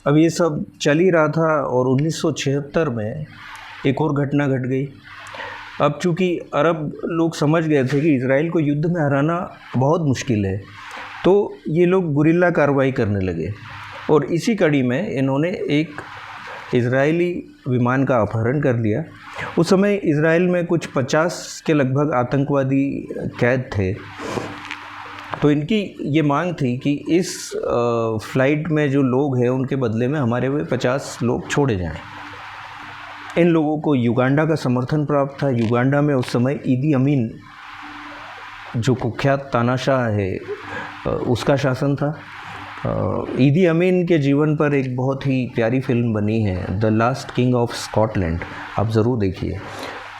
अब ये सब चल ही रहा था और 1976 में एक और घटना घट गई। अब चूँकि अरब लोग समझ गए थे कि इज़राइल को युद्ध में हराना बहुत मुश्किल है, तो ये लोग गुरिल्ला कार्रवाई करने लगे और इसी कड़ी में इन्होंने एक इज़राइली विमान का अपहरण कर लिया। उस समय इज़राइल में कुछ 50 के लगभग आतंकवादी कैद थे। तो इनकी ये मांग थी कि इस फ़्लाइट में जो लोग हैं उनके बदले में हमारे वे 50 लोग छोड़े जाएं। इन लोगों को युगांडा का समर्थन प्राप्त था। युगांडा में उस समय ईदी अमीन, जो कुख्यात तानाशाह है, उसका शासन था। ईदी अमीन के जीवन पर एक बहुत ही प्यारी फिल्म बनी है, the last king of Scotland, आप ज़रूर देखिए।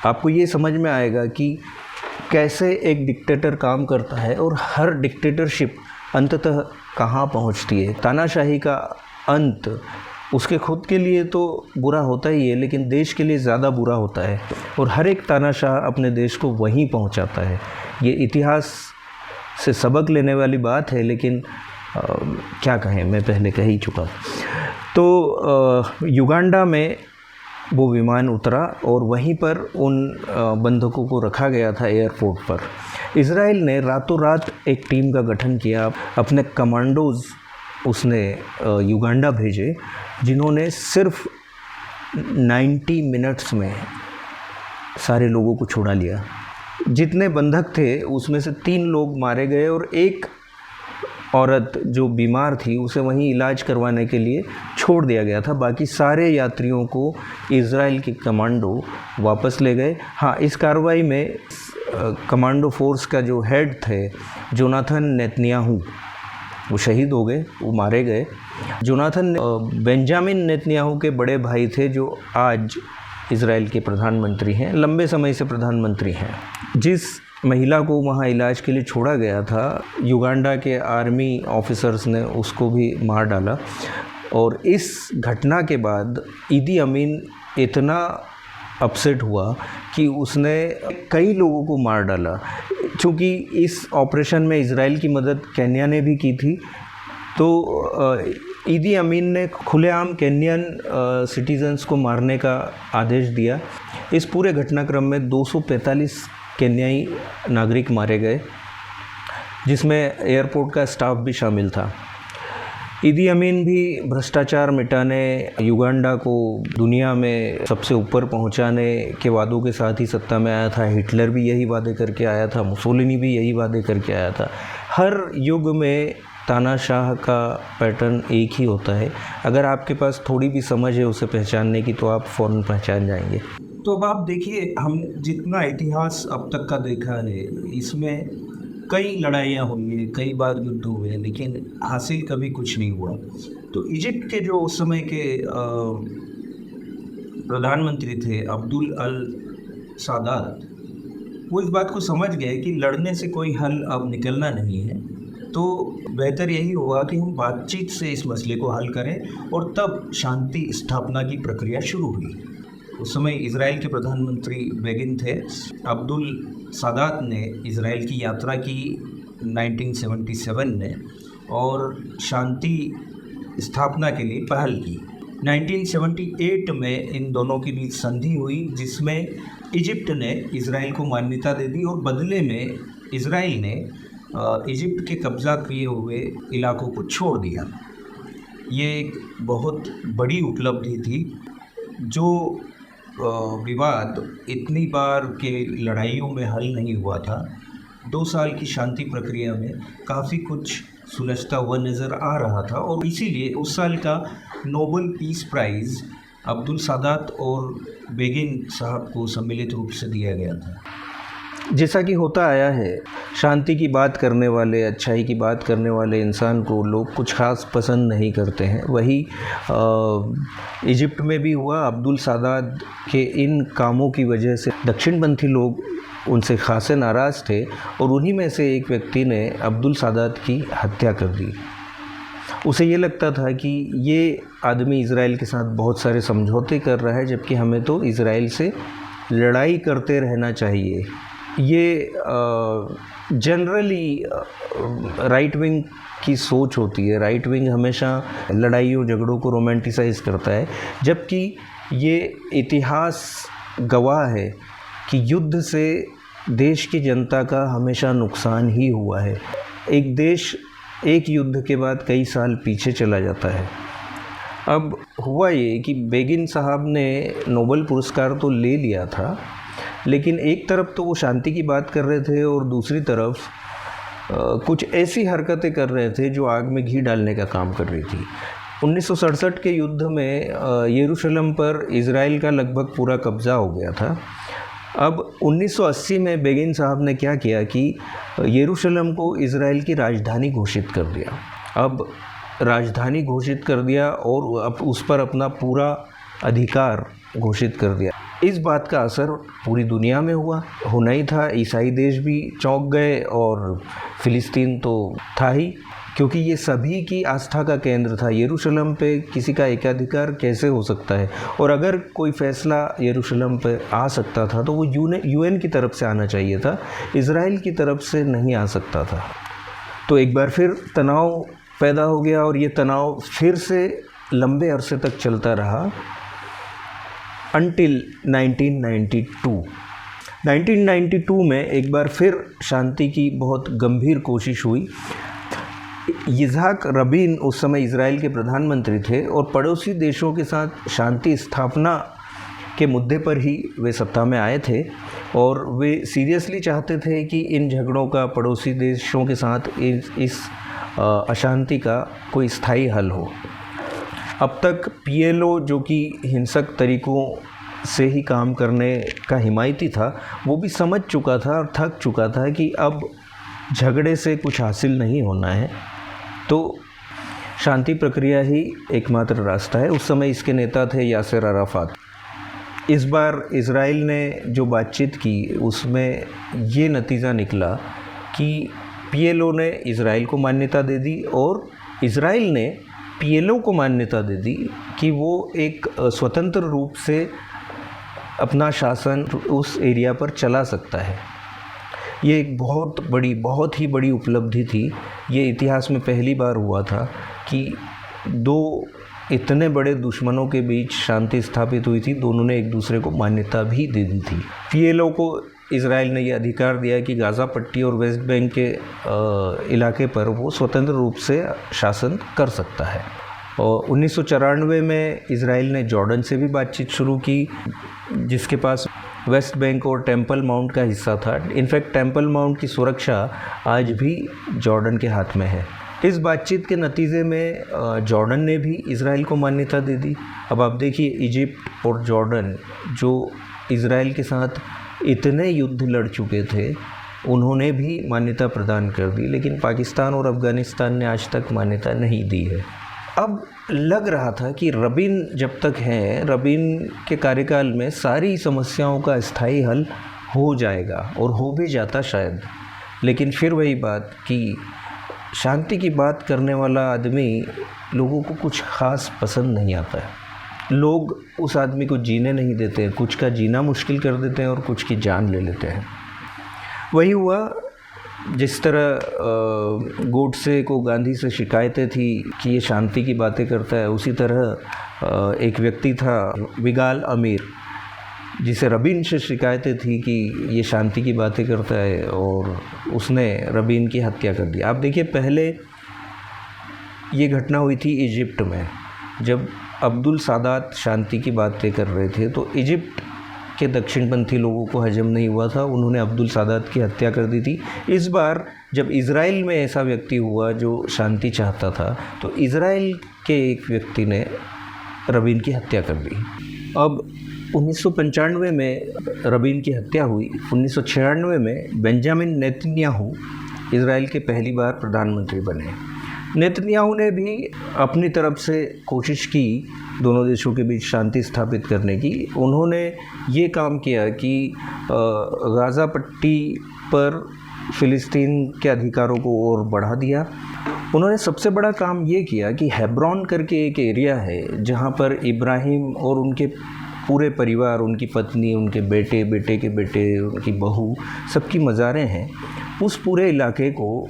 आपको ये समझ में आएगा कि कैसे एक डिक्टेटर काम करता है और हर डिक्टेटरशिप अंततः कहाँ पहुँचती है। तानाशाही का अंत उसके खुद के लिए तो बुरा होता ही है, लेकिन देश के लिए ज़्यादा बुरा होता है और हर एक तानाशाह अपने देश को वहीं पहुँचाता है। ये इतिहास से सबक लेने वाली बात है, लेकिन क्या कहें, मैं पहले कह ही चुका। तो युगांडा में वो विमान उतरा और वहीं पर उन बंधकों को रखा गया था एयरपोर्ट पर। इज़राइल ने रातों रात एक टीम का गठन किया, अपने कमांडोज़ उसने युगांडा भेजे, जिन्होंने सिर्फ 90 मिनट्स में सारे लोगों को छुड़ा लिया। जितने बंधक थे उसमें से 3 लोग मारे गए और एक औरत जो बीमार थी उसे वहीं इलाज करवाने के लिए छोड़ दिया गया था। बाकी सारे यात्रियों को इज़राइल के कमांडो वापस ले गए। हाँ, इस कार्रवाई में कमांडो फोर्स का जो हेड थे जोनाथन नेतन्याहू, वो शहीद हो गए, वो मारे गए। जोनाथन बेंजामिन नेतन्याहू के बड़े भाई थे, जो आज इज़राइल के प्रधानमंत्री हैं, लंबे समय से प्रधानमंत्री हैं। जिस महिला को वहाँ इलाज के लिए छोड़ा गया था, युगांडा के आर्मी ऑफिसर्स ने उसको भी मार डाला। और इस घटना के बाद ईदी अमीन इतना अपसेट हुआ कि उसने कई लोगों को मार डाला। चूँकि इस ऑपरेशन में इज़राइल की मदद केन्या ने भी की थी, तो ईदी अमीन ने खुलेआम केन्यन सिटीजन्स को मारने का आदेश दिया। इस पूरे घटनाक्रम में 245 केन्याई नागरिक मारे गए, जिसमें एयरपोर्ट का स्टाफ भी शामिल था। ईदी अमीन भी भ्रष्टाचार मिटाने, युगांडा को दुनिया में सबसे ऊपर पहुंचाने के वादों के साथ ही सत्ता में आया था। हिटलर भी यही वादे करके आया था, मुसोलिनी भी यही वादे करके आया था। हर युग में तानाशाह का पैटर्न एक ही होता है। अगर आपके पास थोड़ी भी समझ है उसे पहचानने की, तो आप फ़ौरन पहचान जाएंगे। तो अब आप देखिए, हम जितना इतिहास अब तक का देखा है, इसमें कई लड़ाइयाँ हुई हैं, कई बार युद्ध हुए हैं, लेकिन हासिल कभी कुछ नहीं हुआ। तो इजिप्ट के जो उस समय के प्रधानमंत्री थे अब्दुल अल सादात, वो इस बात को समझ गए कि लड़ने से कोई हल अब निकलना नहीं है, तो बेहतर यही होगा कि हम बातचीत से इस मसले को हल करें। और तब शांति स्थापना की प्रक्रिया शुरू हुई। उस समय इज़राइल के प्रधानमंत्री बेगिन थे। अब्दुल सादात ने इज़राइल की यात्रा की 1977 में और शांति स्थापना के लिए पहल की। 1978 में इन दोनों के बीच संधि हुई, जिसमें इजिप्ट ने इज़राइल को मान्यता दे दी और बदले में इज़राइल ने इजिप्ट के कब्ज़ा किए हुए इलाकों को छोड़ दिया। ये एक बहुत बड़ी उपलब्धि थी। जो विवाद इतनी बार के लड़ाइयों में हल नहीं हुआ था, 2 साल की शांति प्रक्रिया में काफ़ी कुछ सुलझता हुआ नज़र आ रहा था। और इसीलिए उस साल का Nobel peace prize Abdul Sadat और बेगिन साहब को सम्मिलित रूप से दिया गया था। जैसा कि होता आया है, शांति की बात करने वाले, अच्छाई की बात करने वाले इंसान को लोग कुछ खास पसंद नहीं करते हैं। वही इजिप्ट में भी हुआ। अब्दुल सादात के इन कामों की वजह से दक्षिणपंथी लोग उनसे खासे नाराज़ थे और उन्हीं में से एक व्यक्ति ने अब्दुल सादात की हत्या कर दी। उसे ये लगता था कि ये आदमी इज़राइल के साथ बहुत सारे समझौते कर रहा है, जबकि हमें तो इज़राइल से लड़ाई करते रहना चाहिए। ये जनरली राइट विंग की सोच होती है। राइट विंग हमेशा लड़ाइयों झगड़ों को रोमांटिसाइज करता है, जबकि ये इतिहास गवाह है कि युद्ध से देश की जनता का हमेशा नुकसान ही हुआ है। एक देश एक युद्ध के बाद कई साल पीछे चला जाता है। अब हुआ ये कि बेगिन साहब ने नोबेल पुरस्कार तो ले लिया था, लेकिन एक तरफ तो वो शांति की बात कर रहे थे और दूसरी तरफ कुछ ऐसी हरकतें कर रहे थे जो आग में घी डालने का काम कर रही थी। 1967 के युद्ध में यरूशलेम पर इज़राइल का लगभग पूरा कब्ज़ा हो गया था। अब 1980 में बेगिन साहब ने क्या किया कि यरूशलेम को इज़राइल की राजधानी घोषित कर दिया। अब राजधानी घोषित कर दिया और अब उस पर अपना पूरा अधिकार घोषित कर दिया। इस बात का असर पूरी दुनिया में होना ही था। ईसाई देश भी चौंक गए और फ़िलिस्तीन तो था ही, क्योंकि ये सभी की आस्था का केंद्र था। यरूशलेम पे किसी का एकाधिकार कैसे हो सकता है, और अगर कोई फ़ैसला यरूशलेम पे आ सकता था तो वो यूएन की तरफ से आना चाहिए था, इज़राइल की तरफ से नहीं आ सकता था। तो एक बार फिर तनाव पैदा हो गया और ये तनाव फिर से लंबे अरसे तक चलता रहा until 1992। 1992 में एक बार फिर शांति की बहुत गंभीर कोशिश हुई। यिज़हाक रबीन उस समय इज़राइल के प्रधानमंत्री थे और पड़ोसी देशों के साथ शांति स्थापना के मुद्दे पर ही वे सत्ता में आए थे, और वे सीरियसली चाहते थे कि इन झगड़ों का पड़ोसी देशों के साथ इस अशांति का कोई स्थायी हल हो। अब तक पीएलओ, जो कि हिंसक तरीक़ों से ही काम करने का हिमायती था, वो भी समझ चुका था और थक चुका था कि अब झगड़े से कुछ हासिल नहीं होना है, तो शांति प्रक्रिया ही एकमात्र रास्ता है। उस समय इसके नेता थे यासिर अराफात। इस बार इज़राइल ने जो बातचीत की उसमें ये नतीजा निकला कि पीएलओ ने इज़राइल को मान्यता दे दी और इज़राइल ने पीएलओ को मान्यता दे दी कि वो एक स्वतंत्र रूप से अपना शासन उस एरिया पर चला सकता है। ये एक बहुत ही बड़ी उपलब्धि थी। ये इतिहास में पहली बार हुआ था कि दो इतने बड़े दुश्मनों के बीच शांति स्थापित हुई थी, दोनों ने एक दूसरे को मान्यता भी दे दी थी। पीएलओ को इज़राइल ने ये अधिकार दिया कि गाज़ा पट्टी और वेस्ट बैंक के इलाके पर वो स्वतंत्र रूप से शासन कर सकता है। और 1994 में इज़राइल ने जॉर्डन से भी बातचीत शुरू की, जिसके पास वेस्ट बैंक और टेम्पल माउंट का हिस्सा था। इनफैक्ट टेम्पल माउंट की सुरक्षा आज भी जॉर्डन के हाथ में है। इस बातचीत के नतीजे में जॉर्डन ने भी इज़राइल को मान्यता दे दी। अब आप देखिए, इजिप्ट और जॉर्डन जो इज़राइल के साथ इतने युद्ध लड़ चुके थे, उन्होंने भी मान्यता प्रदान कर दी, लेकिन पाकिस्तान और अफ़गानिस्तान ने आज तक मान्यता नहीं दी है। अब लग रहा था कि रबीन जब तक हैं, रबीन के कार्यकाल में सारी समस्याओं का स्थायी हल हो जाएगा, और हो भी जाता शायद। लेकिन फिर वही बात कि शांति की बात करने वाला आदमी लोगों को कुछ ख़ास पसंद नहीं आता है। लोग उस आदमी को जीने नहीं देते हैं, कुछ का जीना मुश्किल कर देते हैं और कुछ की जान ले लेते हैं। वही हुआ जिस तरह गोडसे को गांधी से शिकायतें थी कि ये शांति की बातें करता है, उसी तरह एक व्यक्ति था विगाल अमीर, जिसे रबीन से शिकायतें थी कि ये शांति की बातें करता है, और उसने रबीन की हत्या कर दी। आप देखिए, पहले ये घटना हुई थी इजिप्ट में, जब अब्दुल सादात शांति की बातें कर रहे थे, तो इजिप्ट के दक्षिणपंथी लोगों को हजम नहीं हुआ था, उन्होंने अब्दुल सादात की हत्या कर दी थी। इस बार जब इज़राइल में ऐसा व्यक्ति हुआ जो शांति चाहता था, तो इज़राइल के एक व्यक्ति ने रबीन की हत्या कर दी। अब 1995 में रबीन की हत्या हुई। 1996 में बेंजामिन नेतन्याहू इज़राइल के पहली बार प्रधानमंत्री बने। नेतन्याहू ने भी अपनी तरफ से कोशिश की दोनों देशों के बीच शांति स्थापित करने की। उन्होंने ये काम किया कि गाज़ा पट्टी पर फ़िलिस्तीन के अधिकारों को और बढ़ा दिया। उन्होंने सबसे बड़ा काम ये किया कि हेब्रोन करके एक एरिया है जहाँ पर इब्राहिम और उनके पूरे परिवार, उनकी पत्नी, उनके बेटे, बेटे के बेटे, उनकी बहू, सबकी मज़ारें हैं, उस पूरे इलाके को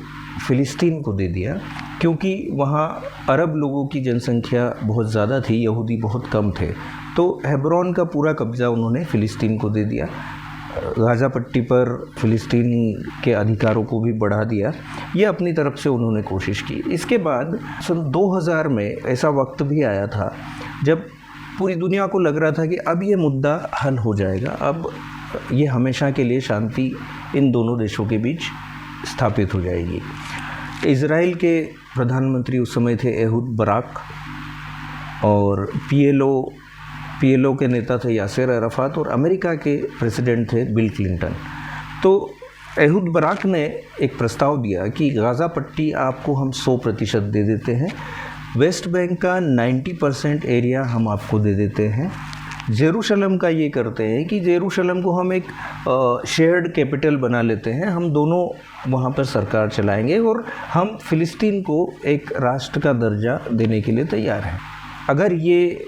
फ़िलिस्तीन को दे दिया, क्योंकि वहाँ अरब लोगों की जनसंख्या बहुत ज़्यादा थी, यहूदी बहुत कम थे। तो हेब्रोन का पूरा कब्ज़ा उन्होंने फ़िलिस्तीन को दे दिया। गाज़ा पट्टी पर फ़िलिस्तीन के अधिकारों को भी बढ़ा दिया। ये अपनी तरफ से उन्होंने कोशिश की। इसके बाद सन 2000 में ऐसा वक्त भी आया था जब पूरी दुनिया को लग रहा था कि अब ये मुद्दा हल हो जाएगा, अब ये हमेशा के लिए शांति इन दोनों देशों के बीच स्थापित हो जाएगी। इज़राइल के प्रधानमंत्री उस समय थे एहूद बराक, और पीएलओ के नेता थे यासिर अराफात, और अमेरिका के प्रेसिडेंट थे बिल क्लिंटन। तो एहूद बराक ने एक प्रस्ताव दिया कि गाज़ा पट्टी आपको हम 100% दे देते हैं, वेस्ट बैंक का 90% एरिया हम आपको दे देते हैं, जेरूशलम का ये करते हैं कि जेरूशलम को हम एक शेयर्ड कैपिटल बना लेते हैं, हम दोनों वहाँ पर सरकार चलाएंगे और हम फ़िलिस्तीन को एक राष्ट्र का दर्जा देने के लिए तैयार हैं। अगर ये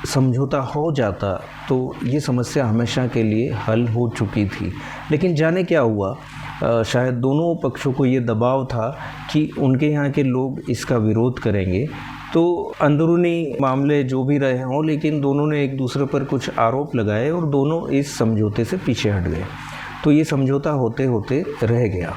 समझौता हो जाता तो ये समस्या हमेशा के लिए हल हो चुकी थी। लेकिन जाने क्या हुआ, शायद दोनों पक्षों को ये दबाव था कि उनके यहाँ के लोग इसका विरोध करेंगे, तो अंदरूनी मामले जो भी रहे हों, लेकिन दोनों ने एक दूसरे पर कुछ आरोप लगाए और दोनों इस समझौते से पीछे हट गए। तो ये समझौता होते होते रह गया।